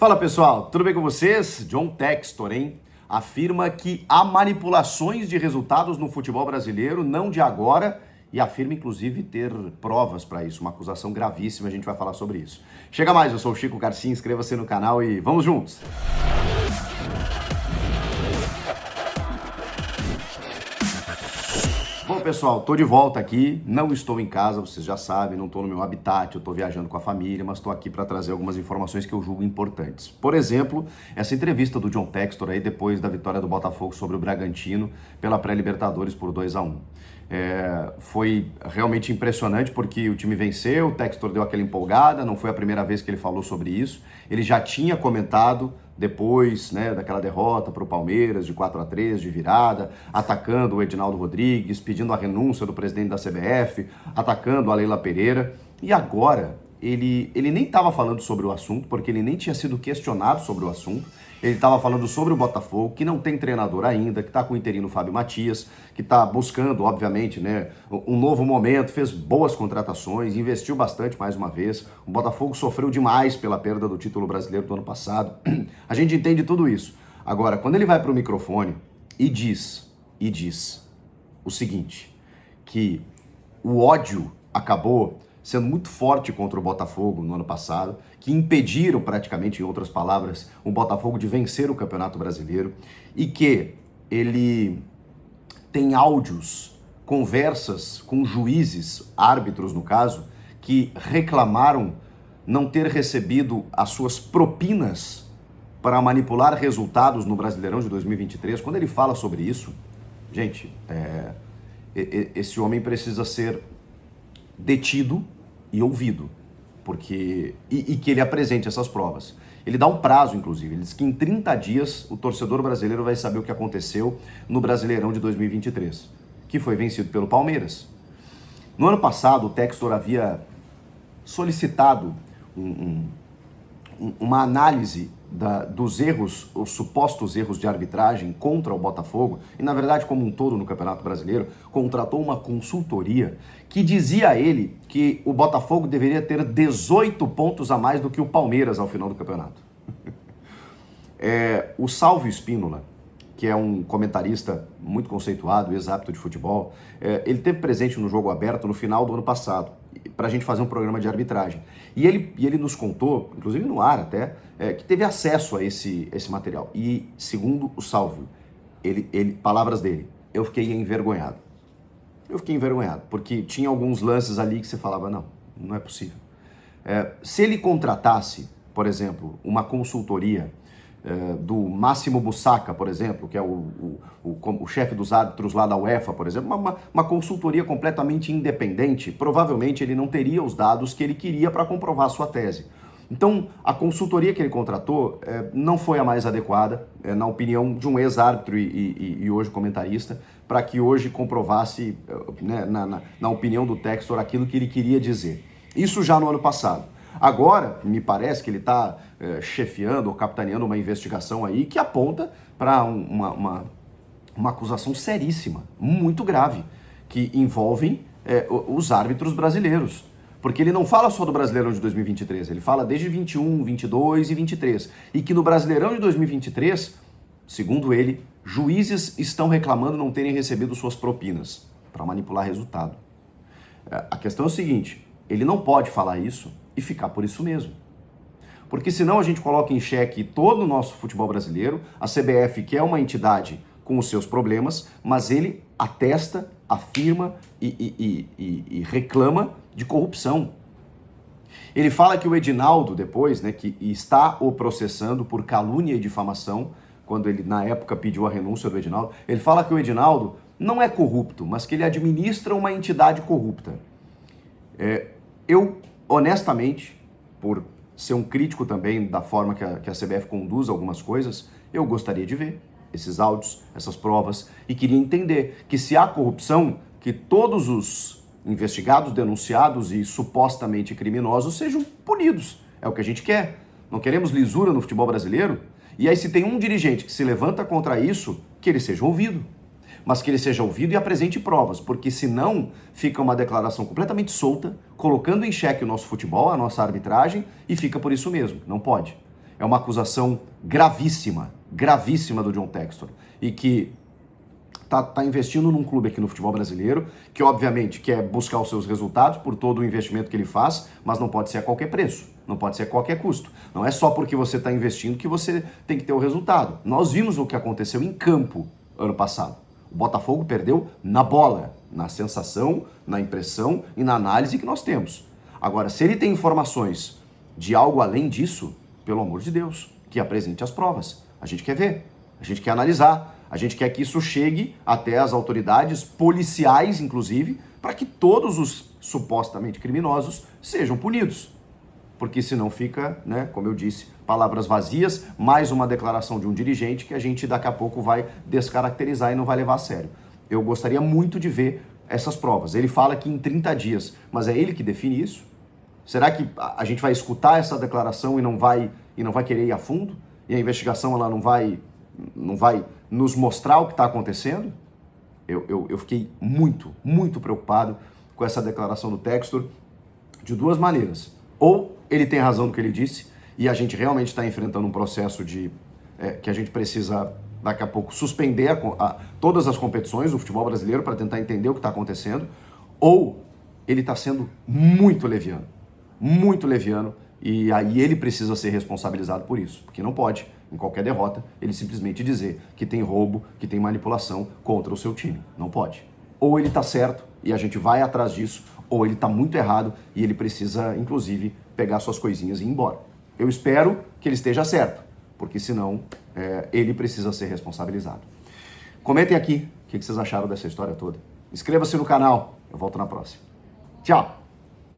Fala pessoal, tudo bem com vocês? John Textor, hein? Afirma que há manipulações de resultados no futebol brasileiro, não de agora, e afirma inclusive ter provas para isso, uma acusação gravíssima, a gente vai falar sobre isso. Chega mais, eu sou o Chico Garcia, inscreva-se no canal e vamos juntos! Bom pessoal, tô de volta aqui, não estou em casa, vocês já sabem, não estou no meu habitat, eu estou viajando com a família, mas estou aqui para trazer algumas informações que eu julgo importantes. Por exemplo, essa entrevista do John Textor aí depois da vitória do Botafogo sobre o Bragantino pela pré-Libertadores por 2-1. Foi realmente impressionante porque o time venceu, o Textor deu aquela empolgada, não foi a primeira vez que ele falou sobre isso, ele já tinha comentado depois, né, daquela derrota para o Palmeiras de 4-3, de virada, atacando o Edinaldo Rodrigues, pedindo a renúncia do presidente da CBF, atacando a Leila Pereira, e agora ele nem estava falando sobre o assunto, porque ele nem tinha sido questionado sobre o assunto, ele estava falando sobre o Botafogo, que não tem treinador ainda, que está com o interino Fábio Matias, que está buscando, obviamente, né, um novo momento, fez boas contratações, investiu bastante mais uma vez. O Botafogo sofreu demais pela perda do título brasileiro do ano passado. A gente entende tudo isso. Agora, quando ele vai para o microfone e diz o seguinte, que o ódio acabou sendo muito forte contra o Botafogo no ano passado, que impediram praticamente, em outras palavras, o Botafogo de vencer o Campeonato Brasileiro, e que ele tem áudios, conversas com juízes, árbitros no caso, que reclamaram não ter recebido as suas propinas para manipular resultados no Brasileirão de 2023. Quando ele fala sobre isso, gente, esse homem precisa ser detido e ouvido, porque e que ele apresente essas provas. Ele dá um prazo, inclusive, ele diz que em 30 dias o torcedor brasileiro vai saber o que aconteceu no Brasileirão de 2023, que foi vencido pelo Palmeiras. No ano passado, o Textor havia solicitado uma análise dos erros, os supostos erros de arbitragem contra o Botafogo, e na verdade como um todo no Campeonato Brasileiro, contratou uma consultoria que dizia a ele que o Botafogo deveria ter 18 pontos a mais do que o Palmeiras ao final do campeonato. O Salvio Spínola, que é um comentarista muito conceituado, ex-árbitro de futebol, ele esteve presente no Jogo Aberto no final do ano passado, para a gente fazer um programa de arbitragem. E ele nos contou, inclusive no ar até, que teve acesso a esse material. E, segundo o Salvio, palavras dele, eu fiquei envergonhado. Eu fiquei envergonhado, porque tinha alguns lances ali que você falava, não é possível. Se ele contratasse, por exemplo, uma consultoria do Máximo Bussaca, por exemplo, que é o chefe dos árbitros lá da UEFA, por exemplo, uma consultoria completamente independente, provavelmente ele não teria os dados que ele queria para comprovar a sua tese. Então, a consultoria que ele contratou não foi a mais adequada, na opinião de um ex-árbitro e hoje comentarista, para que hoje comprovasse, né, na opinião do Textor, aquilo que ele queria dizer. Isso já no ano passado. Agora, me parece que ele está chefiando ou capitaneando uma investigação aí que aponta para uma acusação seríssima, muito grave, que envolvem os árbitros brasileiros. Porque ele não fala só do Brasileirão de 2023, ele fala desde 21, 22 e 23. E que no Brasileirão de 2023, segundo ele, juízes estão reclamando não terem recebido suas propinas para manipular resultado. A questão é o seguinte, ele não pode falar isso e ficar por isso mesmo. Porque senão a gente coloca em xeque todo o nosso futebol brasileiro, a CBF, que é uma entidade com os seus problemas, mas ele atesta, afirma e reclama de corrupção. Ele fala que o Edinaldo, depois, né, que está o processando por calúnia e difamação, quando ele, na época, pediu a renúncia do Edinaldo, ele fala que o Edinaldo não é corrupto, mas que ele administra uma entidade corrupta. Eu, honestamente, por ser um crítico também da forma que a CBF conduz algumas coisas, eu gostaria de ver esses áudios, essas provas, e queria entender que se há corrupção, que todos os investigados, denunciados e supostamente criminosos sejam punidos. É o que a gente quer. Não queremos lisura no futebol brasileiro? E aí se tem um dirigente que se levanta contra isso, que ele seja ouvido. Mas que ele seja ouvido e apresente provas, porque senão fica uma declaração completamente solta, colocando em xeque o nosso futebol, a nossa arbitragem, e fica por isso mesmo. Não pode. é uma acusação gravíssima, gravíssima do John Textor, e que tá investindo num clube aqui no futebol brasileiro, que obviamente quer buscar os seus resultados por todo o investimento que ele faz, mas não pode ser a qualquer preço, não pode ser a qualquer custo. Não é só porque você está investindo que você tem que ter o resultado. Nós vimos o que aconteceu em campo ano passado. O Botafogo perdeu na bola, na sensação, na impressão e na análise que nós temos. Agora, se ele tem informações de algo além disso, pelo amor de Deus, que apresente as provas. A gente quer ver, a gente quer analisar. A gente quer que isso chegue até as autoridades policiais, inclusive, para que todos os supostamente criminosos sejam punidos. Porque senão fica, né, como eu disse, palavras vazias, mais uma declaração de um dirigente que a gente daqui a pouco vai descaracterizar e não vai levar a sério. Eu gostaria muito de ver essas provas. Ele fala que em 30 dias, mas é ele que define isso? Será que a gente vai escutar essa declaração e não vai querer ir a fundo? E a investigação ela não vai nos mostrar o que está acontecendo? Eu fiquei muito preocupado com essa declaração do Textor de duas maneiras. Ou ele tem razão no que ele disse e a gente realmente está enfrentando um processo que a gente precisa, daqui a pouco, suspender todas as competições do futebol brasileiro para tentar entender o que está acontecendo, ou ele está sendo muito leviano, e aí ele precisa ser responsabilizado por isso, porque não pode, em qualquer derrota, ele simplesmente dizer que tem roubo, que tem manipulação contra o seu time. Não pode. Ou ele está certo e a gente vai atrás disso, ou ele está muito errado e ele precisa, inclusive, pegar suas coisinhas e ir embora. Eu espero que ele esteja certo, porque senão ele precisa ser responsabilizado. Comentem aqui o que vocês acharam dessa história toda. Inscreva-se no canal, eu volto na próxima. Tchau!